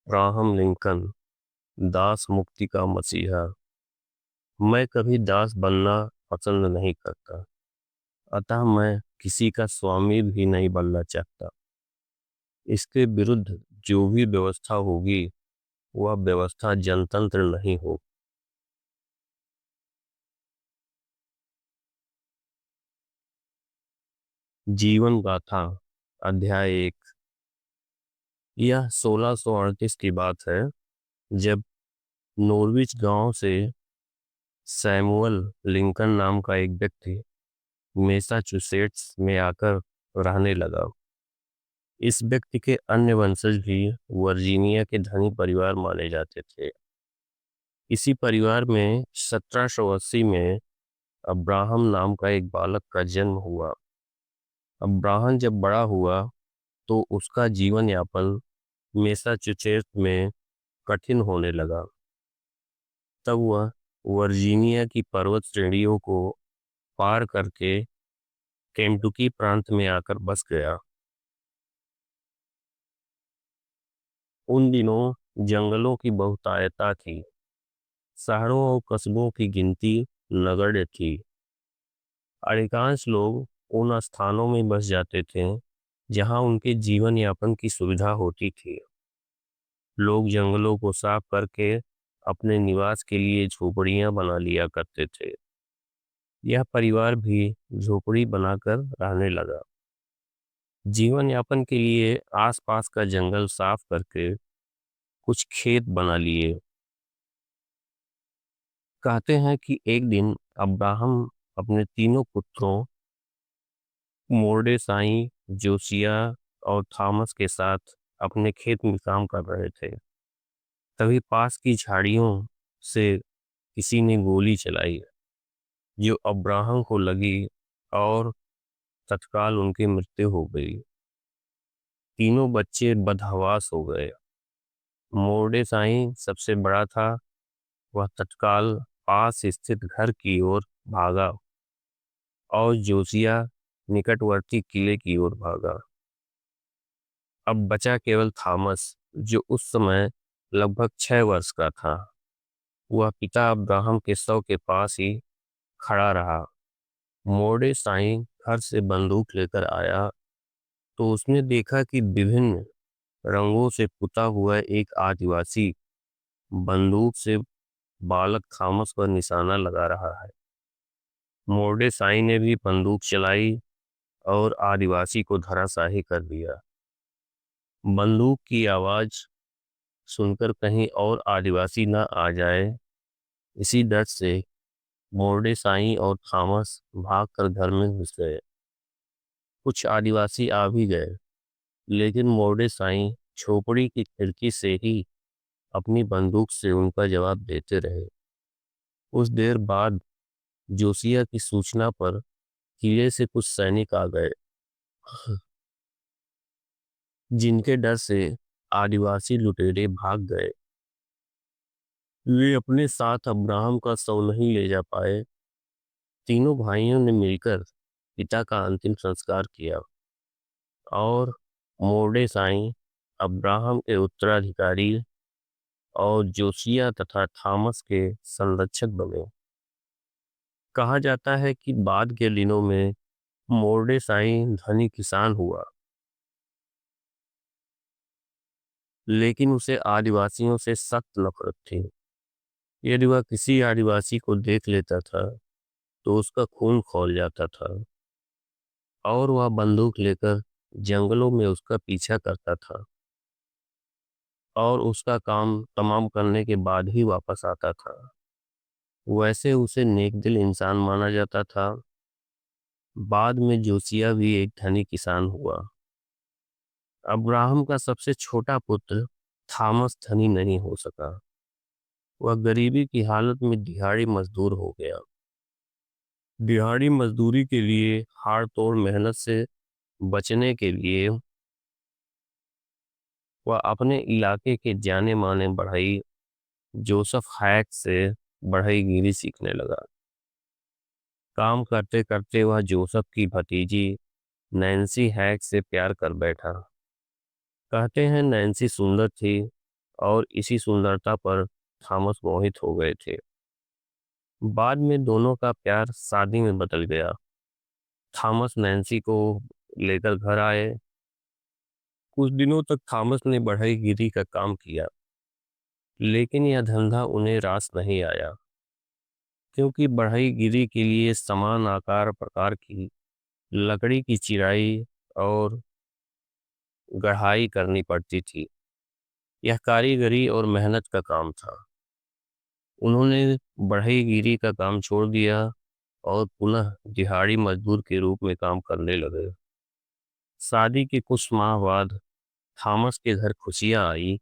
Abraham Lincoln, दास मुक्ति का मसीहा। मैं कभी दास बनना पसंद नहीं करता, अतः मैं किसी का स्वामी भी नहीं बनना चाहता। इसके विरुद्ध जो भी व्यवस्था होगी वह व्यवस्था जनतंत्र नहीं हो। जीवन गाथा अध्याय 1। यह 1638 की बात है, जब नॉर्विच गांव से सैमुअल लिंकन नाम का एक व्यक्ति मैसाचुसेट्स में आकर रहने लगा। इस व्यक्ति के अन्य वंशज भी वर्जीनिया के धनी परिवार माने जाते थे। इसी परिवार में 1780 में अब्राहम नाम का एक बालक का जन्म हुआ। अब्राहम जब बड़ा हुआ तो उसका जीवन यापन मैसाचुसेट्स में कठिन होने लगा। तब वह वर्जीनिया की पर्वत श्रेणियों को पार करके केंटुकी प्रांत में आकर बस गया। उन दिनों जंगलों की बहुतायता थी। शहरों और कस्बों की गिनती नगण्य थी। अधिकांश लोग उन स्थानों में बस जाते थे जहां उनके जीवन यापन की सुविधा होती थी। लोग जंगलों को साफ करके अपने निवास के लिए झोपड़ियां बना लिया करते थे। यह परिवार भी झोपड़ी बनाकर रहने लगा। जीवन यापन के लिए आसपास का जंगल साफ करके कुछ खेत बना लिए। कहते हैं कि एक दिन अब्राहम अपने तीनों पुत्रों मोर्देसाई, जोसिया और थॉमस के साथ अपने खेत में काम कर रहे थे। तभी पास की झाड़ियों से किसी ने गोली चलाई, जो अब्राहम को लगी और तत्काल उनकी मृत्यु हो गई। तीनों बच्चे बदहवास हो गए। मोर्देसाई सबसे बड़ा था। वह तत्काल पास स्थित घर की ओर भागा और जोसिया निकटवर्ती किले की ओर भागा। अब बचा केवल थॉमस, जो उस समय लगभग 6 वर्ष का था। वह पिता अब्राहम के शव के पास ही खड़ा रहा। मोर्देसाई घर से बंदूक लेकर आया तो उसने देखा कि विभिन्न रंगों से पुता हुआ एक आदिवासी बंदूक से बालक थॉमस पर निशाना लगा रहा है। मोर्देसाई ने भी बंदूक चलाई और आदिवासी को धराशायी कर दिया। बंदूक की आवाज सुनकर कहीं और आदिवासी न आ जाए, इसी डर से मोर्देसाई और थॉमस भागकर घर में घुस गए। कुछ आदिवासी आ भी गए, लेकिन मोर्देसाई झोपड़ी की खिड़की से ही अपनी बंदूक से उनका जवाब देते रहे। कुछ देर बाद जोसिया की सूचना पर किले से कुछ सैनिक आ गए, जिनके डर से आदिवासी लुटेरे भाग गए। वे अपने साथ अब्राहम का शव नहीं ले जा पाए। तीनों भाइयों ने मिलकर पिता का अंतिम संस्कार किया और मोर्देसाई अब्राहम के उत्तराधिकारी और जोसिया तथा थॉमस के संरक्षक बने। कहा जाता है कि बाद के दिनों में मोर्देसाई धनी किसान हुआ, लेकिन उसे आदिवासियों से सख्त नफरत थी। यदि वह किसी आदिवासी को देख लेता था तो उसका खून खौल जाता था और वह बंदूक लेकर जंगलों में उसका पीछा करता था और उसका काम तमाम करने के बाद ही वापस आता था। वैसे उसे नेकदिल इंसान माना जाता था। बाद में जोसिया भी एक धनी किसान हुआ। अब्राहम का सबसे छोटा पुत्र थॉमस धनी नहीं हो सका। वह गरीबी की हालत में दिहाड़ी मजदूर हो गया। दिहाड़ी मजदूरी के लिए हाड़ तोड़ मेहनत से बचने के लिए वह अपने इलाके के जाने माने बढ़ई जोसेफ हैक से बढ़ईगिरी सीखने लगा। काम करते करते वह जोसेफ की भतीजी नैन्सी हैक से प्यार कर बैठा। कहते हैं नैन्सी सुंदर थी और इसी सुंदरता पर थॉमस मोहित हो गए थे। बाद में दोनों का प्यार शादी में बदल गया। थॉमस नैन्सी को लेकर घर आए। कुछ दिनों तक थॉमस ने बढ़ईगिरी का काम किया, लेकिन यह धंधा उन्हें रास नहीं आया, क्योंकि बढ़ईगिरी के लिए समान आकार प्रकार की लकड़ी की चिराई और गढ़ाई करनी पड़ती थी। यह कारीगरी और मेहनत का काम था। उन्होंने बढ़ईगिरी का काम छोड़ दिया और पुनः दिहाड़ी मजदूर के रूप में काम करने लगे। शादी के कुछ माह बाद थॉमस के घर खुशियां आई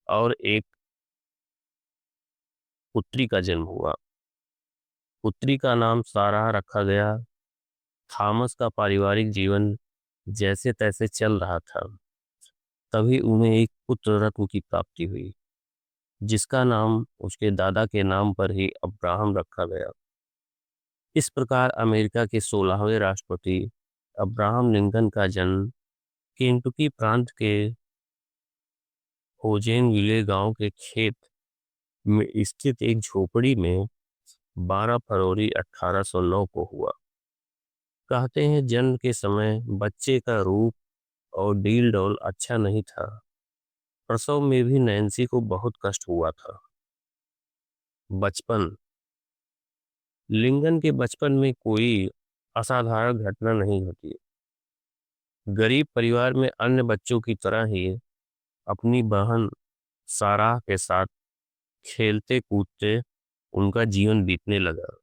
और एक पुत्री का जन्म हुआ। पुत्री का नाम साराह रखा गया। थॉमस का पारिवारिक जीवन जैसे तैसे चल रहा था। तभी उन्हें एक पुत्र रत्न की प्राप्ति हुई, जिसका नाम उसके दादा के नाम पर ही अब्राहम रखा गया। इस प्रकार अमेरिका के 16वें राष्ट्रपति अब्राहम लिंकन का जन्म केंटुकी प्रांत के होजेनविले गांव के खेत में स्थित एक झोपड़ी में 12 फरवरी 1809 को हुआ। कहते हैं जन्म के समय बच्चे का रूप और डील डौल अच्छा नहीं था। प्रसव में भी नैन्सी को बहुत कष्ट हुआ था। बचपन। लिंकन के बचपन में कोई असाधारण घटना नहीं घटी। गरीब परिवार में अन्य बच्चों की तरह ही अपनी बहन साराह के साथ खेलते कूदते उनका जीवन बीतने लगा।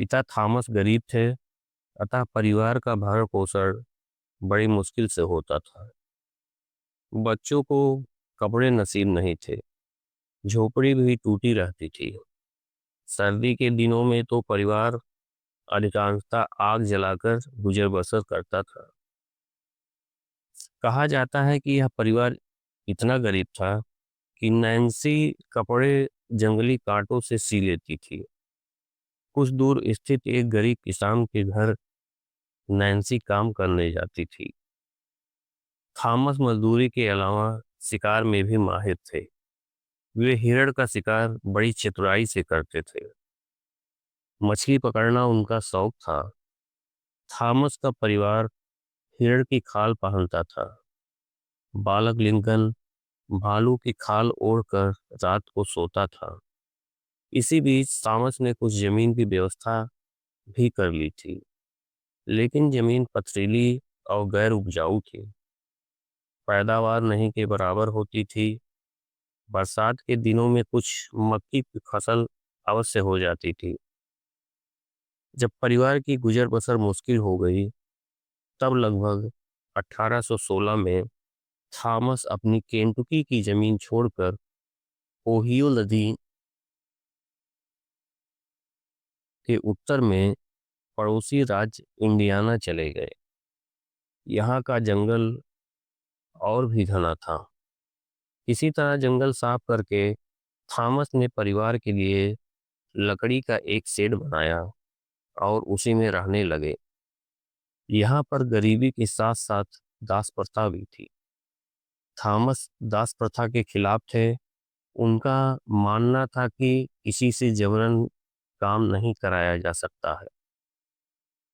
पिता थॉमस गरीब थे, अतः परिवार का भरण पोषण बड़ी मुश्किल से होता था। बच्चों को कपड़े नसीब नहीं थे। झोपड़ी भी टूटी रहती थी। सर्दी के दिनों में तो परिवार अधिकांशतः आग जलाकर गुजर बसर करता था। कहा जाता है कि यह परिवार इतना गरीब था कि नैन्सी कपड़े जंगली कांटों से सी लेती थी। कुछ दूर स्थित एक गरीब किसान के घर नैन्सी काम करने जाती थी। थॉमस मजदूरी के अलावा शिकार में भी माहिर थे। वे हिरण का शिकार बड़ी चतुराई से करते थे। मछली पकड़ना उनका शौक था। थॉमस का परिवार हिरण की खाल पहनता था। बालक लिंकन भालू की खाल ओढ़कर रात को सोता था। इसी बीच थॉमस ने कुछ जमीन की व्यवस्था भी कर ली थी, लेकिन जमीन पथरीली और गैर उपजाऊ थी। पैदावार नहीं के बराबर होती थी। बरसात के दिनों में कुछ मक्की की फसल अवश्य हो जाती थी। जब परिवार की गुजर बसर मुश्किल हो गई, तब लगभग 1816 में थॉमस अपनी केंटुकी की जमीन छोड़कर ओहियो नदी के उत्तर में पड़ोसी राज्य इंडियाना चले गए। यहाँ का जंगल और भी घना था। इसी तरह जंगल साफ करके थॉमस ने परिवार के लिए लकड़ी का एक शेड बनाया और उसी में रहने लगे। यहाँ पर गरीबी के साथ साथ दास प्रथा भी थी। थॉमस दास प्रथा के खिलाफ थे। उनका मानना था कि किसी से जबरन काम नहीं कराया जा सकता है।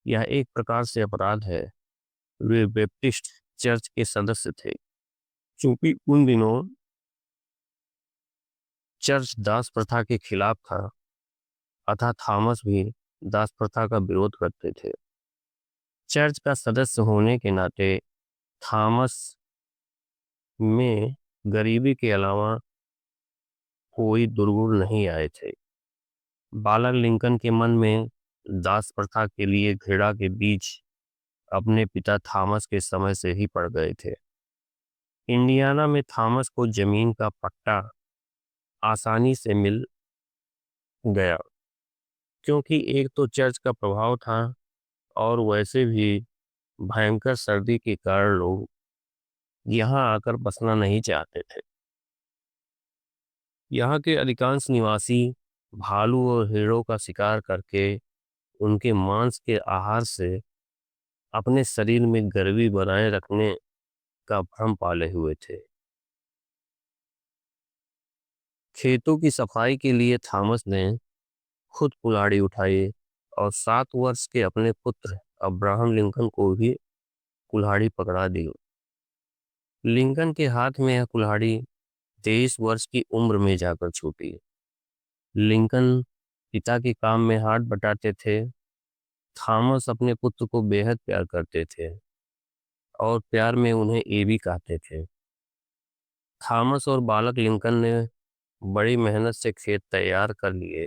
यह एक प्रकार से अपराध है। वे बैप्टिस्ट चर्च के सदस्य थे। चूंकि उन दिनों चर्च दास प्रथा के खिलाफ था, अतः थॉमस भी दास प्रथा का विरोध करते थे। चर्च का सदस्य होने के नाते थॉमस में गरीबी के अलावा कोई दुर्गुण नहीं आए थे। बालक लिंकन के मन में दास प्रथा के लिए घृणा के बीज अपने पिता थॉमस के समय से ही पड़ गए थे। इंडियाना में थॉमस को जमीन का पट्टा आसानी से मिल गया, क्योंकि एक तो चर्च का प्रभाव था और वैसे भी भयंकर सर्दी के कारण लोग यहाँ आकर बसना नहीं चाहते थे। यहाँ के अधिकांश निवासी भालू और हिरणों का शिकार करके उनके मांस के आहार से अपने शरीर में गर्मी बनाए रखने का भ्रम पाले हुए थे। खेतों की सफाई के लिए थॉमस ने खुद कुल्हाड़ी उठाई और 7 वर्ष के अपने पुत्र अब्राहम लिंकन को भी कुल्हाड़ी पकड़ा दी। लिंकन के हाथ में यह कुल्हाड़ी 23 वर्ष की उम्र में जाकर छूटी। लिंकन पिता के काम में हाथ बटाते थे। थॉमस अपने पुत्र को बेहद प्यार करते थे और प्यार में उन्हें ए भी कहते थे। थॉमस और बालक लिंकन ने बड़ी मेहनत से खेत तैयार कर लिए।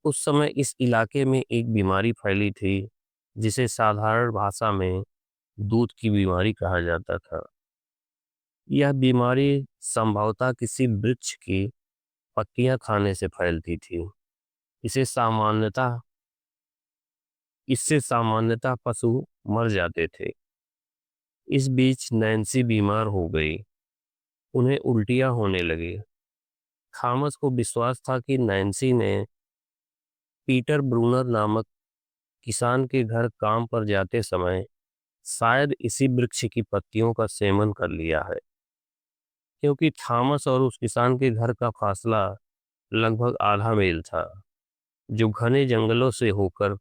उस समय इस इलाके में एक बीमारी फैली थी जिसे साधारण भाषा में दूध की बीमारी कहा जाता था। यह बीमारी संभवतः किसी वृक्ष की पत्तियां खाने से फैलती थी। इसे सामान्यतः इससे सामान्यतः पशु मर जाते थे। इस बीच नैन्सी बीमार हो गई। उन्हें उल्टियां होने लगी। थॉमस को विश्वास था कि नैन्सी ने पीटर ब्रूनर नामक किसान के घर काम पर जाते समय शायद इसी वृक्ष की पत्तियों का सेवन कर लिया है, क्योंकि थॉमस और उस किसान के घर का फासला लगभग आधा मील था, जो घने जंगलों से होकर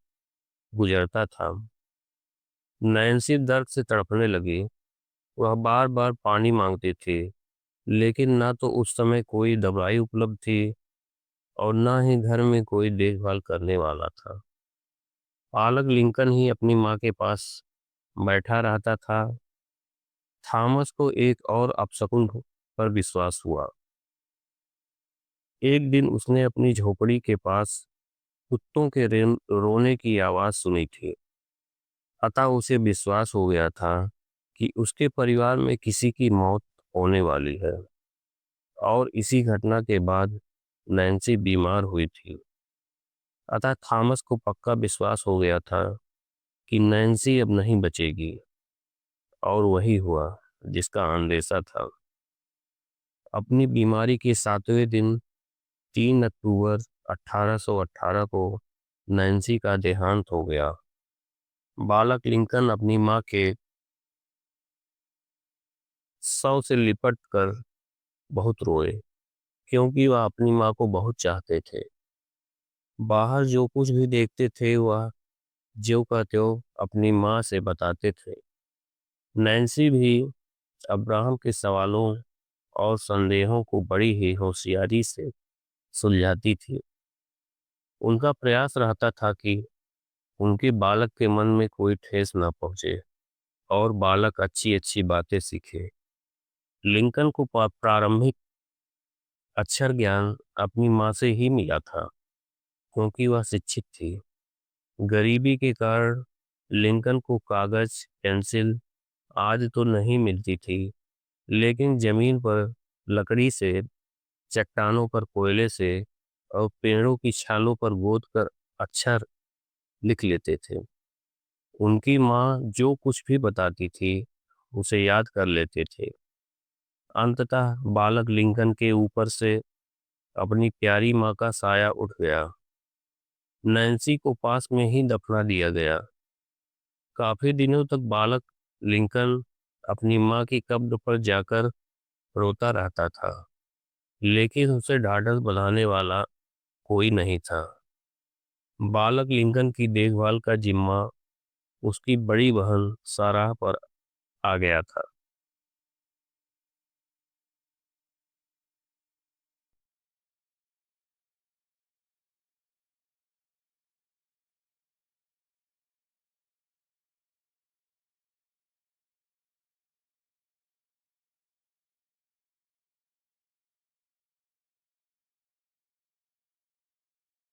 गुजरता था। नैन्सी दर्द से तड़पने लगी। वह बार बार पानी मांगती थी, लेकिन ना तो उस समय कोई दवाई उपलब्ध थी और ना ही घर में कोई देखभाल करने वाला था। बालक लिंकन ही अपनी माँ के पास बैठा रहता था। थॉमस को एक और अपशकुन पर विश्वास हुआ। एक दिन उसने अपनी झोपड़ी के पास कुत्तों के रोने की आवाज सुनी थी। अतः उसे विश्वास हो गया था कि उसके परिवार में किसी की मौत होने वाली है। और इसी घटना के बाद नैन्सी बीमार हुई थी। अतः थॉमस को पक्का विश्वास हो गया था कि नैन्सी अब नहीं बचेगी। और वही हुआ जिसका अंदेशा था। अपनी बीमारी के 7वें दिन 3 अक्टूबर 1818 को नैन्सी का देहांत हो गया। बालक लिंकन अपनी माँ के शव से लिपट कर बहुत रोए, क्योंकि वह अपनी माँ को बहुत चाहते थे। बाहर जो कुछ भी देखते थे वह ज्यों का त्यों अपनी माँ से बताते थे। नैन्सी भी अब्राहम के सवालों और संदेहों को बड़ी ही होशियारी से सुलझाती थी। उनका प्रयास रहता था कि उनके बालक के मन में कोई ठेस न पहुंचे और बालक अच्छी अच्छी बातें सीखे। लिंकन को प्रारंभिक अक्षर ज्ञान अपनी माँ से ही मिला था, क्योंकि वह शिक्षित थी। गरीबी के कारण लिंकन को कागज, पेंसिल आदि तो नहीं मिलती थी, लेकिन जमीन पर लकड़ी से, चट्टानों पर कोयले से और पेड़ों की छालों पर गोद कर अक्षर लिख लेते थे। उनकी माँ जो कुछ भी बताती थी उसे याद कर लेते थे। अंततः बालक लिंकन के ऊपर से अपनी प्यारी माँ का साया उठ गया। नैन्सी को पास में ही दफना दिया गया। काफी दिनों तक बालक लिंकन अपनी माँ की कब्र पर जाकर रोता रहता था, लेकिन उसे ढाढ़स बंधाने वाला कोई नहीं था। बालक लिंकन की देखभाल का जिम्मा उसकी बड़ी बहन साराह पर आ गया था।